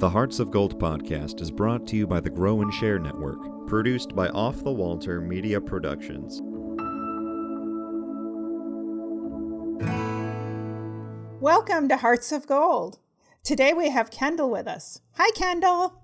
The Hearts of Gold podcast is brought to you by the Grow and Share Network, produced by Off the Walter Media Productions. Welcome to Hearts of Gold. Today we have Kendall with us. Hi, Kendall.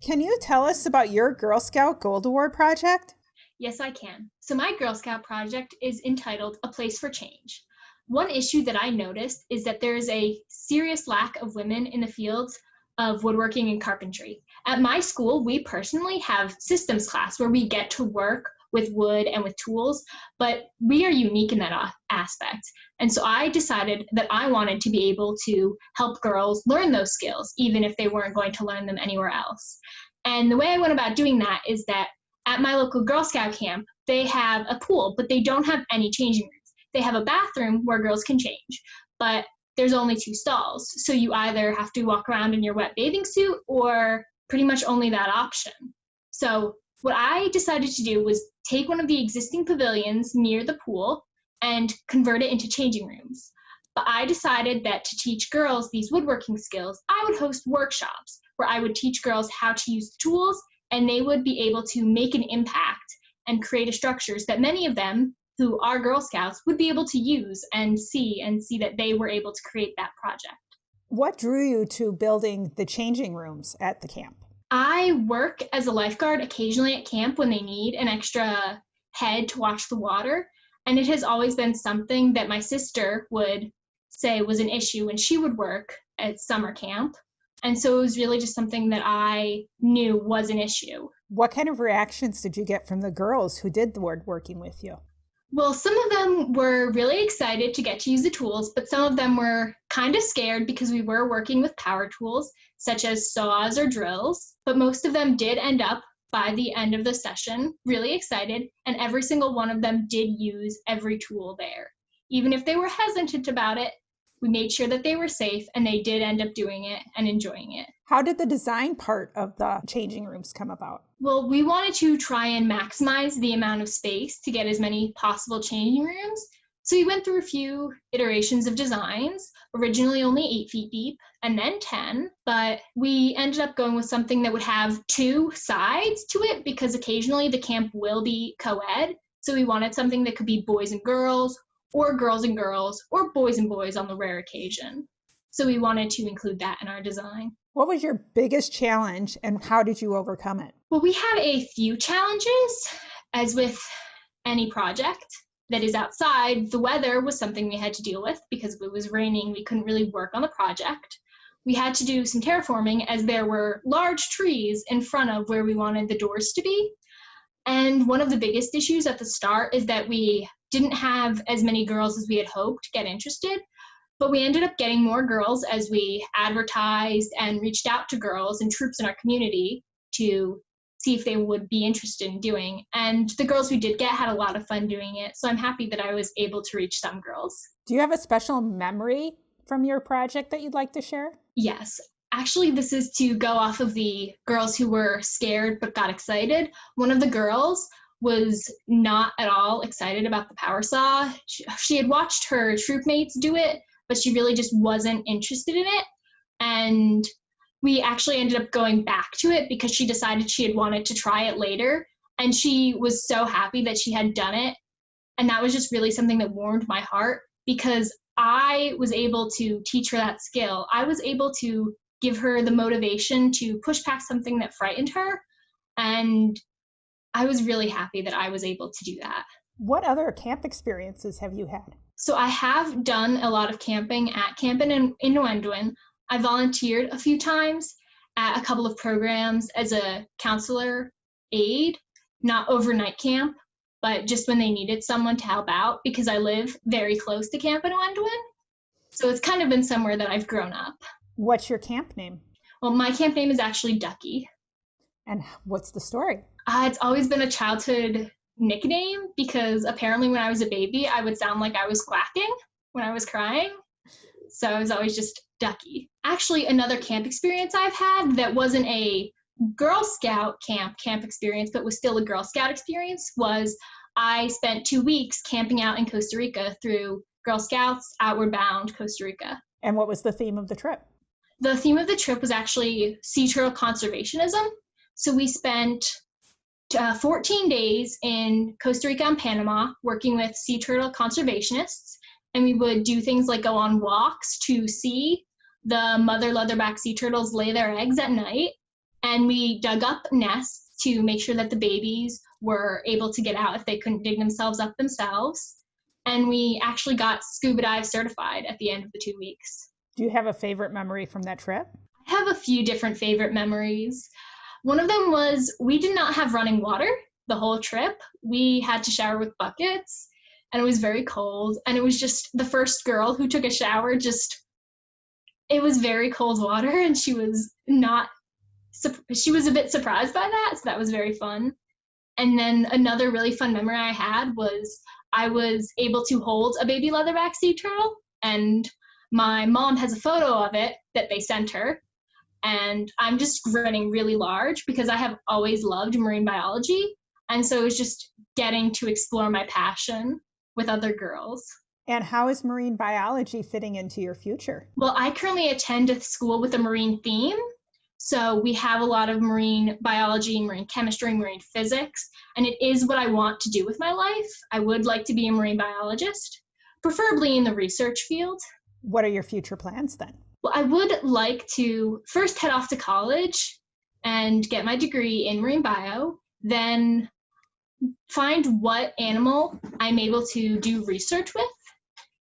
Can you tell us about your Girl Scout Gold Award project? Yes, I can. So my Girl Scout project is entitled A Place for Change. One issue that I noticed is that there is a serious lack of women in the fields of woodworking and carpentry. At my school, we personally have systems class where we get to work with wood and with tools, but we are unique in that aspect. And so I decided that I wanted to be able to help girls learn those skills, even if they weren't going to learn them anywhere else. And the way I went about doing that is that at my local Girl Scout camp, they have a pool, but they don't have any changing rooms. They have a bathroom where girls can change, but there's only 2 stalls. So you either have to walk around in your wet bathing suit or pretty much only that option. So what I decided to do was take one of the existing pavilions near the pool and convert it into changing rooms. But I decided that to teach girls these woodworking skills, I would host workshops where I would teach girls how to use the tools, and they would be able to make an impact and create structures that many of them who are Girl Scouts would be able to use and see that they were able to create that project. What drew you to building the changing rooms at the camp? I work as a lifeguard occasionally at camp when they need an extra head to watch the water, and it has always been something that my sister would say was an issue when she would work at summer camp. And so it was really just something that I knew was an issue. What kind of reactions did you get from the girls who did the woodworking with you? Well, some of them were really excited to get to use the tools, but some of them were kind of scared because we were working with power tools, such as saws or drills. But most of them did end up, by the end of the session, really excited, and every single one of them did use every tool there. Even if they were hesitant about it, we made sure that they were safe, and they did end up doing it and enjoying it. How did the design part of the changing rooms come about? Well, we wanted to try and maximize the amount of space to get as many possible changing rooms. So we went through a few iterations of designs, originally only 8 feet deep and then 10, but we ended up going with something that would have 2 sides to it because occasionally the camp will be co-ed. So we wanted something that could be boys and girls or girls and girls or boys and boys on the rare occasion. So we wanted to include that in our design. What was your biggest challenge and how did you overcome it? Well, we had a few challenges. As with any project that is outside, the weather was something we had to deal with because if it was raining, we couldn't really work on the project. We had to do some terraforming as there were large trees in front of where we wanted the doors to be. And one of the biggest issues at the start is that we didn't have as many girls as we had hoped get interested. But we ended up getting more girls as we advertised and reached out to girls and troops in our community to see if they would be interested in doing. And the girls we did get had a lot of fun doing it. So I'm happy that I was able to reach some girls. Do you have a special memory from your project that you'd like to share? Yes. Actually, this is to go off of the girls who were scared but got excited. One of the girls was not at all excited about the power saw. She had watched her troop mates do it, but she really just wasn't interested in it. And we actually ended up going back to it because she decided she had wanted to try it later. And she was so happy that she had done it. And that was just really something that warmed my heart because I was able to teach her that skill. I was able to give her the motivation to push past something that frightened her. And I was really happy that I was able to do that. What other camp experiences have you had? So I have done a lot of camping at Camp in Nwendwin. I volunteered a few times at a couple of programs as a counselor aide, not overnight camp, but just when they needed someone to help out because I live very close to Camp in Nwendwin. So it's kind of been somewhere that I've grown up. What's your camp name? Well, my camp name is actually Ducky. And what's the story? It's always been a childhood nickname because apparently when I was a baby, I would sound like I was quacking when I was crying. So I was always just Ducky. Actually, another camp experience I've had that wasn't a Girl Scout camp experience, but was still a Girl Scout experience was I spent 2 weeks camping out in Costa Rica through Girl Scouts Outward Bound Costa Rica. And what was the theme of the trip? The theme of the trip was actually Sea Turtle Conservationism. So we spent 14 days in Costa Rica and Panama working with Sea Turtle Conservationists. And we would do things like go on walks to see the mother leatherback sea turtles lay their eggs at night. And we dug up nests to make sure that the babies were able to get out if they couldn't dig themselves up themselves. And we actually got scuba dive certified at the end of the 2 weeks. Do you have a favorite memory from that trip? I have a few different favorite memories. One of them was we did not have running water the whole trip. We had to shower with buckets, and it was very cold. And it was just the first girl who took a shower, it was very cold water, and she was a bit surprised by that, so that was very fun. And then another really fun memory I had was I was able to hold a baby leatherback sea turtle, and my mom has a photo of it that they sent her, and I'm just grinning really large because I have always loved marine biology, and so it was just getting to explore my passion with other girls. And how is marine biology fitting into your future? Well, I currently attend a school with a marine theme, so we have a lot of marine biology, marine chemistry, marine physics, and it is what I want to do with my life. I would like to be a marine biologist, preferably in the research field. What are your future plans then? Well, I would like to first head off to college and get my degree in marine bio, then find what animal I'm able to do research with,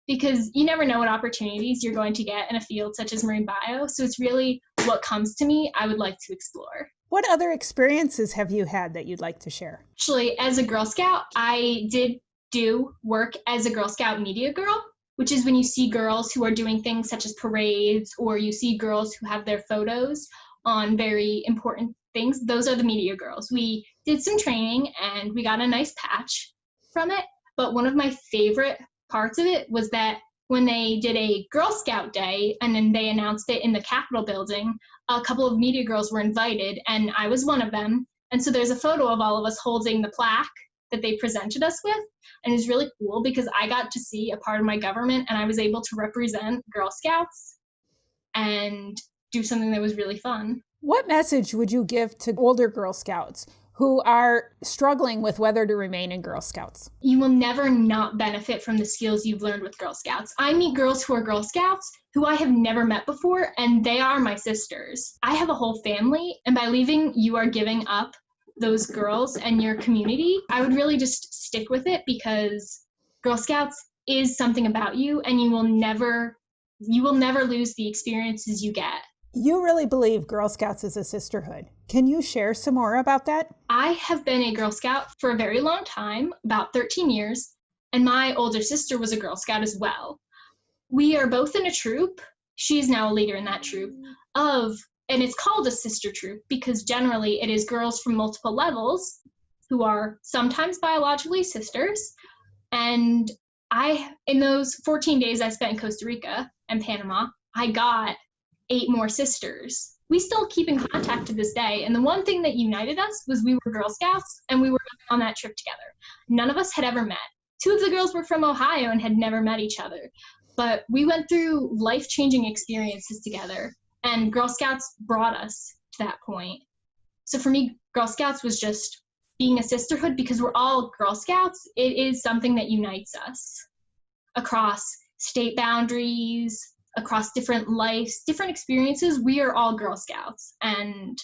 because you never know what opportunities you're going to get in a field such as marine bio. So it's really what comes to me I would like to explore. What other experiences have you had that you'd like to share? Actually, as a Girl Scout, I did do work as a Girl Scout media girl, which is when you see girls who are doing things such as parades, or you see girls who have their photos on very important things. Those are the media girls. We did some training and we got a nice patch from it. But one of my favorite parts of it was that when they did a Girl Scout Day and then they announced it in the Capitol building, a couple of media girls were invited and I was one of them. And so there's a photo of all of us holding the plaque that they presented us with. And it's really cool because I got to see a part of my government and I was able to represent Girl Scouts and do something that was really fun. What message would you give to older Girl Scouts who are struggling with whether to remain in Girl Scouts? You will never not benefit from the skills you've learned with Girl Scouts. I meet girls who are Girl Scouts who I have never met before, and they are my sisters. I have a whole family, and by leaving, you are giving up those girls and your community. I would really just stick with it because Girl Scouts is something about you, and you will never lose the experiences you get. You really believe Girl Scouts is a sisterhood. Can you share some more about that? I have been a Girl Scout for a very long time, about 13 years, and my older sister was a Girl Scout as well. We are both in a troop. She's now a leader in that troop and it's called a sister troop because generally it is girls from multiple levels who are sometimes biologically sisters. And in those 14 days I spent in Costa Rica and Panama, I got 8 more sisters. We still keep in contact to this day. And the one thing that united us was we were Girl Scouts and we were on that trip together. None of us had ever met. 2 of the girls were from Ohio and had never met each other. But we went through life-changing experiences together, and Girl Scouts brought us to that point. So for me, Girl Scouts was just being a sisterhood because we're all Girl Scouts. It is something that unites us across state boundaries, across different lives, different experiences. We are all Girl Scouts, and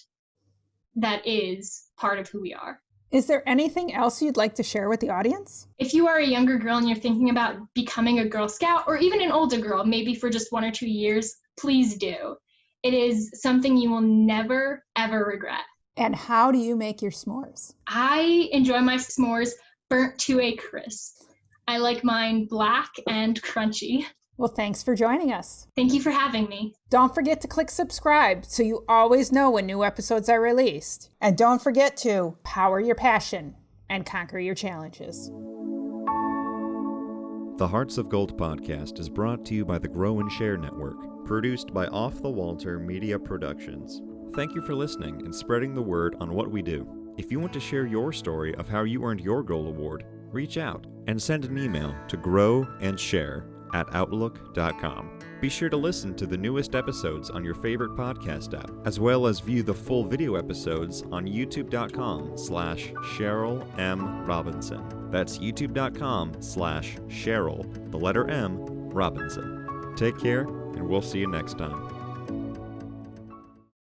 that is part of who we are. Is there anything else you'd like to share with the audience? If you are a younger girl and you're thinking about becoming a Girl Scout, or even an older girl, maybe for just 1 or 2 years, please do. It is something you will never, ever regret. And how do you make your s'mores? I enjoy my s'mores burnt to a crisp. I like mine black and crunchy. Well, thanks for joining us. Thank you for having me. Don't forget to click subscribe so you always know when new episodes are released. And don't forget to power your passion and conquer your challenges. The Hearts of Gold podcast is brought to you by the Grow and Share Network, produced by Off the Walter Media Productions. Thank you for listening and spreading the word on what we do. If you want to share your story of how you earned your Gold Award, reach out and send an email to growandsshare@gmail.com. @outlook.com. Be sure to listen to the newest episodes on your favorite podcast app, as well as view the full video episodes on youtube.com/Cheryl M. Robinson. That's youtube.com/Cheryl, the letter M, Robinson. Take care, and we'll see you next time.